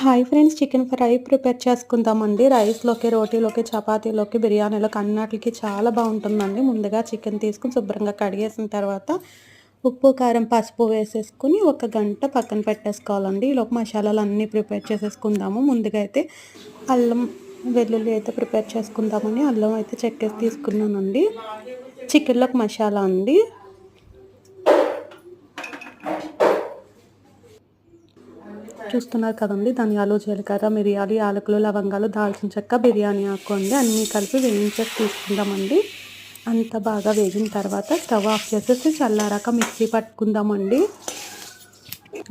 Hi friends, chicken fry prepare చేసుకుందామండి. రైస్లోకి, రోటీలోకి, చపాతీలోకి, బిర్యానీలోకి అన్నిటికి చాలా బాగుంటుందండి. ముందుగా చికెన్ తీసుకుని శుభ్రంగా కడిగేసిన తర్వాత ఉప్పు, కారం, పసుపు వేసేసుకుని ఒక గంట పక్కన పెట్టేసుకోవాలండి. ఈలోపు మసాలాలు అన్నీ ప్రిపేర్ చేసేసుకుందాము. ముందుగా అయితే అల్లం వెల్లుల్లి అయితే ప్రిపేర్ చేసుకుందామని అల్లం అయితే చెక్కేసి తీసుకున్నానండి. చికెన్లోకి మసాలా అండి. చూస్తున్నారు కదండి, ధనియాలు, జీలకర్ర, మిరియాలు, యాలకులు, లవంగాలు, దాల్చిన చెక్క, బిర్యానీ ఆకు అండి అన్నీ కలిపి వేయించేసి తీసుకుందామండి. అంత బాగా వేగిన తర్వాత స్టవ్ ఆఫ్ చేసేసి చల్లారాక మిక్సీ పట్టుకుందామండి.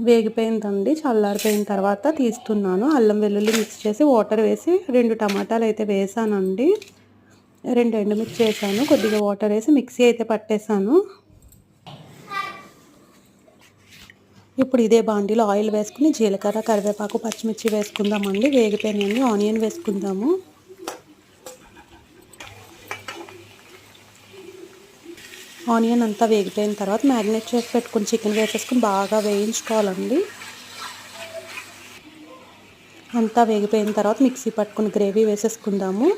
వేగిపోయిందండి. చల్లారిపోయిన తర్వాత తీస్తున్నాను. అల్లం వెల్లుల్లి మిక్స్ చేసి వాటర్ వేసి 2 టమాటాలు అయితే వేసానండి. 2 ఎండుమిర్చి వేసాను. కొద్దిగా వాటర్ వేసి మిక్సీ అయితే పట్టేశాను. ఇప్పుడు ఇదే బాండీలో ఆయిల్ వేసుకుని జీలకర్ర, కరివేపాకు, పచ్చిమిర్చి వేసుకుందామండి. వేగిపోయినాయండి. ఆనియన్ వేసుకుందాము. ఆనియన్ అంతా వేగిపోయిన తర్వాత మ్యారినేట్ చేసి పెట్టుకుని చికెన్ వేసేసుకుని బాగా వేయించుకోవాలండి. అంతా వేగిపోయిన తర్వాత మిక్సీ పట్టుకుని గ్రేవీ వేసేసుకుందాము.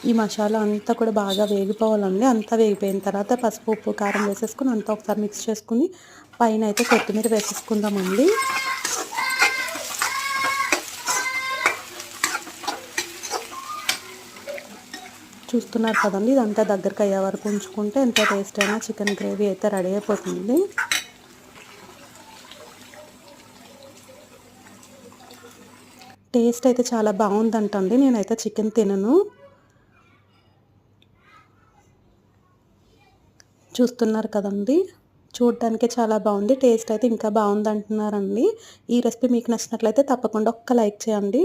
ఈ మసాలా అంతా కూడా బాగా వేగిపోవాలండి. అంతా వేగిపోయిన తర్వాత పసుపు, ఉప్పు, కారం వేసేసుకుని అంతా ఒకసారి మిక్స్ చేసుకుని పైన అయితే కొత్తిమీర వేసేసుకుందామండి. చూస్తున్నారు కదండి, ఇదంతా దగ్గరికి అయ్యే వరకు ఉంచుకుంటే ఎంతో టేస్ట్ అయినా చికెన్ గ్రేవీ అయితే రెడీ అయిపోతుంది. టేస్ట్ అయితే చాలా బాగుందంటండి. నేనైతే చికెన్ తినను. చూస్తున్నారు కదండి, చూడటానికి చాలా బాగుంది. టేస్ట్ అయితే ఇంకా బాగుంది అంటున్నారండి. ఈ రెసిపీ మీకు నచ్చినట్లయితే తప్పకుండా ఒక్క లైక్ చేయండి.